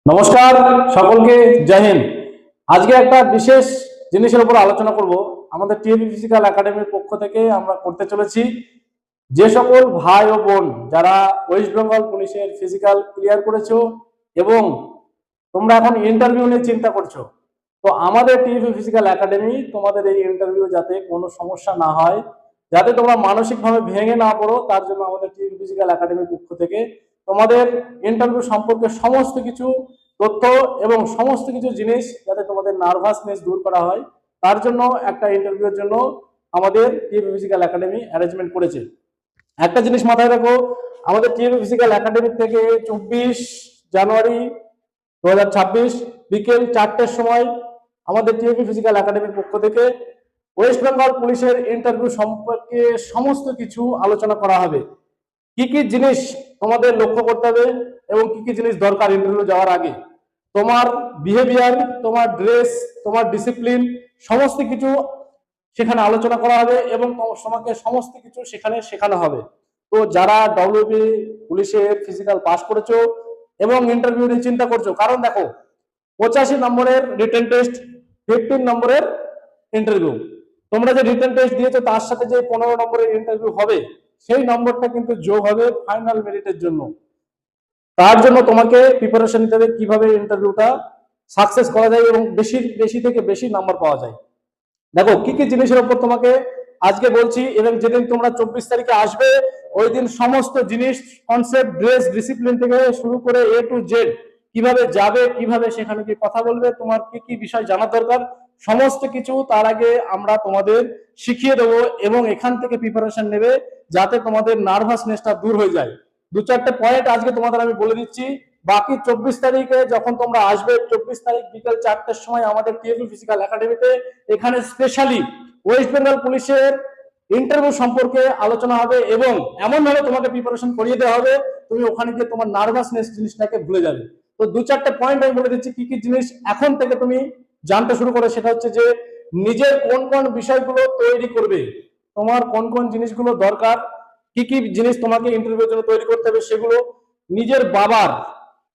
নমস্কার সকলকে, জয় হিন্দ। আজকে একটা বিশেষ জিনিসের উপর আলোচনা করব। আমাদের টিএপি ফিজিক্যাল একাডেমির পক্ষ থেকে আমরা করতে চলেছি যে সকল ভাই ও বোন যারা ওয়েস্ট বেঙ্গল পুলিশের ফিজিক্যাল ক্লিয়ার করেছো এবং তোমরা এখন ইন্টারভিউ নিয়ে চিন্তা করছো, তো আমাদের টিএপি ফিজিক্যাল একাডেমি তোমাদের এই ইন্টারভিউ যাতে কোনো সমস্যা না হয়, যাতে তোমরা মানসিকভাবে ভেঙে না পড়ো, তার জন্য আমাদের টিএপি ফিজিক্যাল একাডেমির পক্ষ থেকে তোমাদের ইন্টারভিউ সম্পর্কে সমস্ত কিছু তথ্য এবং সমস্ত কিছু জিনিস যাতে তোমাদের নার্ভাসনেস দূর করা হয়, তার জন্য একটা ইন্টারভিউর জন্য আমাদের টিএপি ফিজিক্যাল একাডেমি অ্যারেঞ্জমেন্ট করেছে। একটা জিনিস মাথায় রাখো, আমাদের টিএপি ফিজিক্যাল একাডেমি থেকে 24 জানুয়ারি 2026 বিকেল 4টের সময় আমাদের টিএপি ফিজিক্যাল একাডেমির পক্ষ থেকে ওয়েস্ট বেঙ্গল পুলিশের ইন্টারভিউ সম্পর্কে সমস্ত কিছু আলোচনা করা হবে। কি কি জিনিস তোমাদের লক্ষ্য করতে হবে এবং কি কি জিনিস দরকার ইন্টারভিউ যাওয়ার আগে, তোমার বিহেভিয়ার, তোমার ড্রেস, তোমার ডিসিপ্লিন, সমস্ত কিছু সেখানে আলোচনা করা হবে এবং তোমাকে সমস্ত কিছু সেখানে শেখানো হবে। তো যারা ডব্লিউবি পুলিশের ফিজিক্যাল পাস করেছো এবং ইন্টারভিউ নিয়ে চিন্তা করছো, কারণ দেখো 85 নম্বরের রিটেন টেস্ট, 15 নম্বরের ইন্টারভিউ, তোমরা যে রিটেন টেস্ট দিয়েছো তার সাথে যে 15 নম্বরের ইন্টারভিউ হবে, সেই নম্বরটা কিন্তু যোগ হবে ফাইনাল মেরিটের জন্য। তার জন্য তোমাকে প্রিপারেশন নিতে হবে কিভাবে ইন্টারভিউটা সাকসেস করা যায় এবং বেশি থেকে বেশি নাম্বার পাওয়া যায়। দেখো কি কি জিনিসের উপর তোমাকে আজকে বলছি, এবং যেদিন তোমরা 24 তারিখে আসবে ওই দিন সমস্ত জিনিস, কনসেপ্ট, ড্রেস, ডিসিপ্লিন থেকে শুরু করে এ টু জেড, কিভাবে যাবে, কিভাবে সেখানে কি কথা বলবে, তোমার কি কি বিষয় জানা দরকার, সমস্ত কিছু তার আগে আমরা তোমাদের শিখিয়ে দেবো এবং এখান থেকে প্রিপারেশন নেবে যাতে তোমাদের নার্ভাসনেসটা দূর হয়ে যায়। দু চারটে পয়েন্ট আজকে তোমাদের আমি বলে দিচ্ছি। বাকি 24 তারিখে যখন তোমরা আসবে, 24 তারিখ বিকেল 4টের সময় আমাদের টিএপি ফিজিক্যাল একাডেমিতে এখানে স্পেশালি ওয়েস্ট বেঙ্গল পুলিশের ইন্টারভিউ সম্পর্কে আলোচনা হবে এবং এমন ভাবে তোমাকে প্রিপারেশন করিয়ে দেওয়া হবে তুমি ওখানে গিয়ে তোমার নার্ভাসনেস জিনিসটাকে ভুলে যাবে। তো দু চারটে পয়েন্ট আমি বলে দিচ্ছি কি কি জিনিস এখন থেকে তুমি জানতে শুরু করে। সেটা হচ্ছে যে নিজের কোন কোন বিষয়গুলো তৈরি করবে, তোমার কোন কোন জিনিসগুলো দরকার, কি কি জিনিস তোমাকে ইন্টারভিউর জন্য তৈরি করতে হবে সেগুলো, নিজের বাবার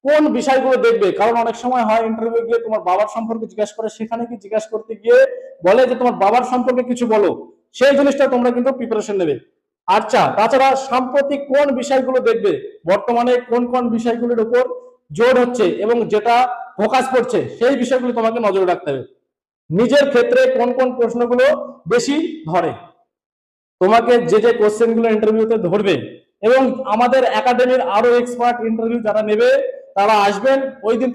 কোন বিষয়গুলো দেখবে, কারণ অনেক সময় হয় ইন্টারভিউ গিয়ে তোমার বাবার সম্পর্কে জিজ্ঞাসা করে, সেখানে কি জিজ্ঞাসা করতে গিয়ে বলে যে তোমার বাবার সম্পর্কে কিছু বলো, সেই জিনিসটা তোমরা কিন্তু প্রিপারেশন নেবে। আচ্ছা, তাছাড়া সাম্প্রতিক কোন বিষয়গুলো দেখবে, বর্তমানে কোন কোন বিষয়গুলোর উপর জোর হচ্ছে এবং যেটা ফোকাস করছে, সেই বিষয়গুলো তোমাকে নজরে রাখতে হবে। নিজের ক্ষেত্রে কোন কোন প্রশ্নগুলো বেশি ধরে, তোমাকে যে যে কোশ্চেন গুলো ইন্টারভিউতে ধরবে, এবং আমাদের একাডেমির আরো এক্সপার্ট ইন্টারভিউ যারা নেবে তারা আসবেন ওই দিন।